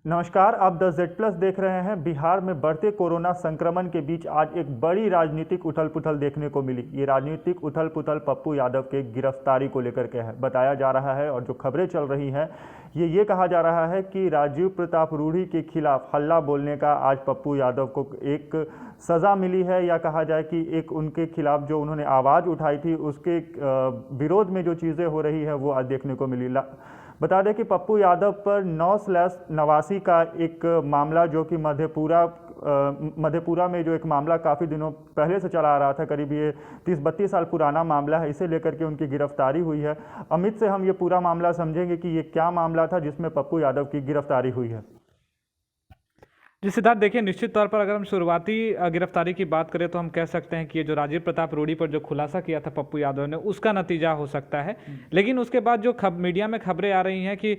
नमस्कार, आप the Z+ देख रहे हैं। बिहार में बढ़ते कोरोना संक्रमण के बीच आज एक बड़ी राजनीतिक उथल-पुथल देखने को मिली। ये राजनीतिक उथल-पुथल पप्पू यादव के गिरफ्तारी को लेकर के है, बताया जा रहा है। और जो खबरें चल रही हैं ये कहा जा रहा है कि राजीव प्रताप रूढ़ी के खिलाफ हल्ला बोलने का आज पप्पू यादव को एक सज़ा मिली है, या कहा जाए कि एक उनके खिलाफ जो उन्होंने आवाज़ उठाई थी उसके विरोध में जो चीज़ें हो रही है वो आज देखने को मिली। बता दें कि पप्पू यादव पर 9/89 का एक मामला जो कि मधेपुरा में जो एक मामला काफ़ी दिनों पहले से चला आ रहा था, करीब ये 30-32 साल पुराना मामला है, इसे लेकर के उनकी गिरफ्तारी हुई है। अमित से हम ये पूरा मामला समझेंगे कि ये क्या मामला था जिसमें पप्पू यादव की गिरफ्तारी हुई है। जी सिद्धार्थ, देखिए निश्चित तौर पर अगर हम शुरुआती गिरफ्तारी की बात करें तो हम कह सकते हैं कि ये जो राजीव प्रताप रूढ़ी पर जो खुलासा किया था पप्पू यादव ने, उसका नतीजा हो सकता है। लेकिन उसके बाद जो मीडिया में खबरें आ रही हैं कि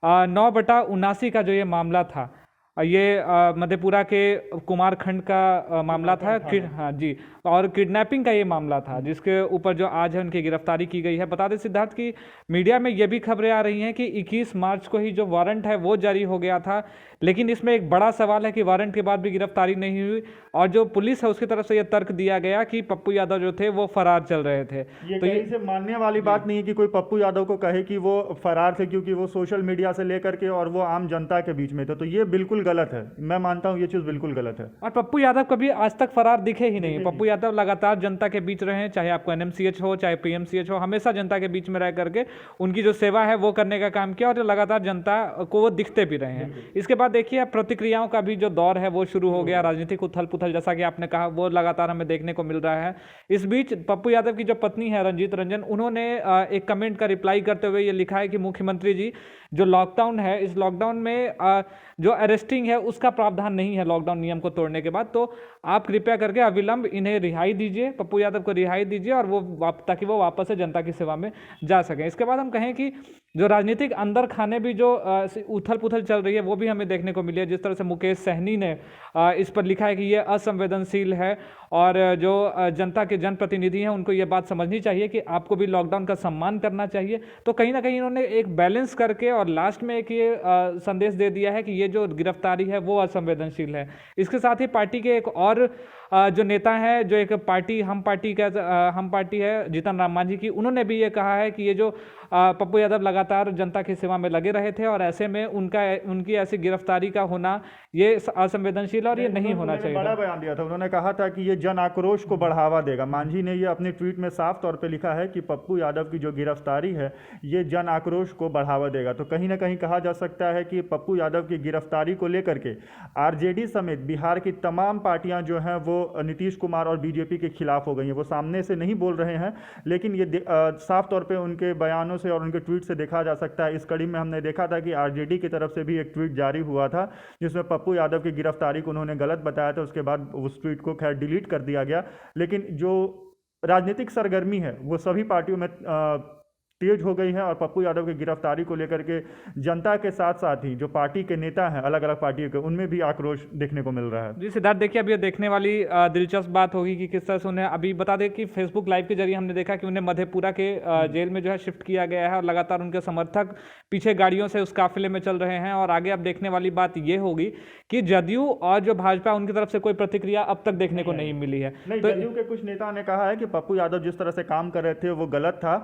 9/79 का जो ये मामला था, ये मधेपुरा के कुमारखंड का मामला था। हाँ जी, और किडनैपिंग का ये मामला था जिसके ऊपर जो आज है उनकी गिरफ्तारी की गई है। बता दें सिद्धार्थ कि मीडिया में ये भी खबरें आ रही हैं कि 21 मार्च को ही जो वारंट है वो जारी हो गया था, लेकिन इसमें एक बड़ा सवाल है कि वारंट के बाद भी गिरफ्तारी नहीं हुई। और जो पुलिस है उसकी तरफ से यह तर्क दिया गया कि पप्पू यादव जो थे वो फरार चल रहे थे। ये तो कहीं से मानने वाली बात नहीं है कि कोई पप्पू यादव को कहे कि वो फरार थे, क्योंकि वो सोशल मीडिया से लेकर के और वो आम जनता के बीच में थे। तो ये बिल्कुल गलत है, मैं मानता हूँ ये चीज़ बिल्कुल गलत है। और पप्पू यादव कभी आज तक फरार दिखे ही नहीं। पप्पू यादव लगातार जनता के बीच रहे, चाहे आपको NMCH हो चाहे PMCH हो, हमेशा जनता के बीच में रह करके उनकी जो सेवा है वो करने का काम किया, और लगातार जनता को वो दिखते भी रहे हैं। इसके बाद देखिए प्रतिक्रियाओं का भी जो दौर है वो शुरू हो गया। राजनीतिक उथल पुथल जैसा कि आपने कहा वो लगातार हमें देखने को मिल रहा है। इस बीच पप्पू यादव की जो पत्नी है रंजीत रंजन, उन्होंने एक कमेंट का रिप्लाई करते हुए ये लिखा है कि मुख्यमंत्री जी, जो लॉकडाउन है, इस लॉकडाउन में जो अरेस्टिंग है उसका प्रावधान नहीं है लॉकडाउन नियम को तोड़ने के बाद, तो आप कृपया करके अविलंब इन्हें रिहाई दीजिए, पप्पू यादव को रिहाई दीजिए, और वो ताकि वो वापस से जनता की सेवा में जा सकें। इसके बाद हम कहें कि जो राजनीतिक अंदर खाने भी जो उथल पुथल चल रही है वो भी हमें देखने को मिली है। जिस तरह से मुकेश सहनी ने इस पर लिखा है कि ये असंवेदनशील है, और जो जनता के जनप्रतिनिधि हैं उनको ये बात समझनी चाहिए कि आपको भी लॉकडाउन का सम्मान करना चाहिए। तो कहीं ना कहीं इन्होंने एक बैलेंस करके और लास्ट में एक ये संदेश दे दिया है कि ये जो गिरफ्तारी है वो असंवेदनशील है। इसके साथ ही पार्टी के एक और जो नेता हैं, जो एक पार्टी हम पार्टी है जीतन राम मांझी की, उन्होंने भी ये कहा है कि ये जो पप्पू यादव लगातार जनता की सेवा में लगे रहे थे और ऐसे में उनकी ऐसी गिरफ्तारी का होना ये असंवेदनशील और ये नहीं होना चाहिए। बड़ा बयान दिया था, उन्होंने कहा था कि ये जन आक्रोश को बढ़ावा देगा। मांझी ने ये अपने ट्वीट में साफ तौर पे लिखा है कि पप्पू यादव की जो गिरफ्तारी है ये जन आक्रोश को बढ़ावा देगा। तो कहीं ना कहीं कहा जा सकता है कि पप्पू यादव की गिरफ्तारी को लेकर के RJD समेत बिहार की तमाम पार्टियां जो हैं वो नीतीश कुमार और BJP के खिलाफ हो गई हैं। वो सामने से नहीं बोल रहे हैं, लेकिन ये साफ तौर पे उनके बयानों से और उनके ट्वीट से देखा जा सकता है। इस कड़ी में हमने देखा था कि RJD की तरफ से भी एक ट्वीट जारी हुआ था जिसमें पप्पू यादव की गिरफ्तारी को उन्होंने गलत बताया था। उसके बाद उस ट्वीट को खैर डिलीट कर दिया गया। लेकिन जो राजनीतिक सरगर्मी है वो सभी पार्टियों में तेज हो गई है, और पप्पू यादव की गिरफ्तारी को लेकर के जनता के साथ साथ ही जो पार्टी के नेता हैं अलग अलग पार्टियों के, उनमें भी आक्रोश देखने को मिल रहा है। जी सिद्धार्थ, देखिए अब ये देखने वाली दिलचस्प बात होगी कि किस तरह से उन्हें, अभी बता दें कि फेसबुक लाइव के जरिए हमने देखा कि उन्हें मधेपुरा के जेल में जो है शिफ्ट किया गया है, और लगातार उनके समर्थक पीछे गाड़ियों से उस काफिले में चल रहे हैं। और आगे अब देखने वाली बात ये होगी कि जदयू और जो भाजपा, उनकी तरफ से कोई प्रतिक्रिया अब तक देखने को नहीं मिली है। तो जदयू के कुछ नेता ने कहा है कि पप्पू यादव जिस तरह से काम कर रहे थे वो गलत था,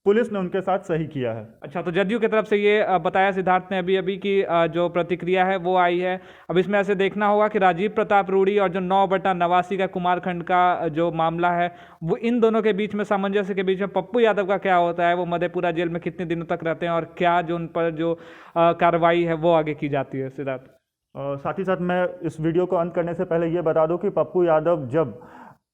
पुलिस ने उनके साथ सही किया है। अच्छा, तो जदयू की तरफ से ये बताया सिद्धार्थ ने अभी कि जो प्रतिक्रिया है वो आई है। अब इसमें ऐसे देखना होगा कि राजीव प्रताप रूढ़ी और जो 9/89 का कुमारखंड का जो मामला है वो इन दोनों के बीच में, सामंजस्य के बीच में पप्पू यादव का क्या होता है, वो मधेपुरा जेल में कितने दिनों तक रहते हैं, और क्या जो उन पर जो कार्रवाई है वो आगे की जाती है। सिद्धार्थ, साथ ही साथ मैं इस वीडियो को अंत करने से पहले ये बता दूं कि पप्पू यादव जब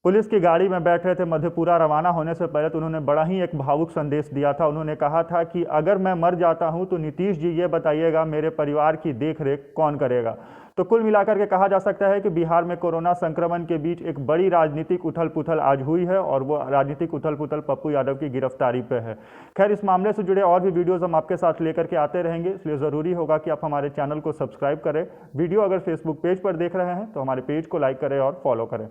पुलिस की गाड़ी में बैठ रहे थे मधेपुरा रवाना होने से पहले, तो उन्होंने बड़ा ही एक भावुक संदेश दिया था। उन्होंने कहा था कि अगर मैं मर जाता हूं तो नीतीश जी ये बताइएगा मेरे परिवार की देखरेख कौन करेगा। तो कुल मिलाकर के कहा जा सकता है कि बिहार में कोरोना संक्रमण के बीच एक बड़ी राजनीतिक उथल पुथल आज हुई है, और वो राजनीतिक उथल पुथल पप्पू यादव की गिरफ्तारी पे है। खैर, इस मामले से जुड़े और भी वीडियोस हम आपके साथ लेकर के आते रहेंगे, इसलिए ज़रूरी होगा कि आप हमारे चैनल को सब्सक्राइब करें। वीडियो अगर फेसबुक पेज पर देख रहे हैं तो हमारे पेज को लाइक करें और फॉलो करें।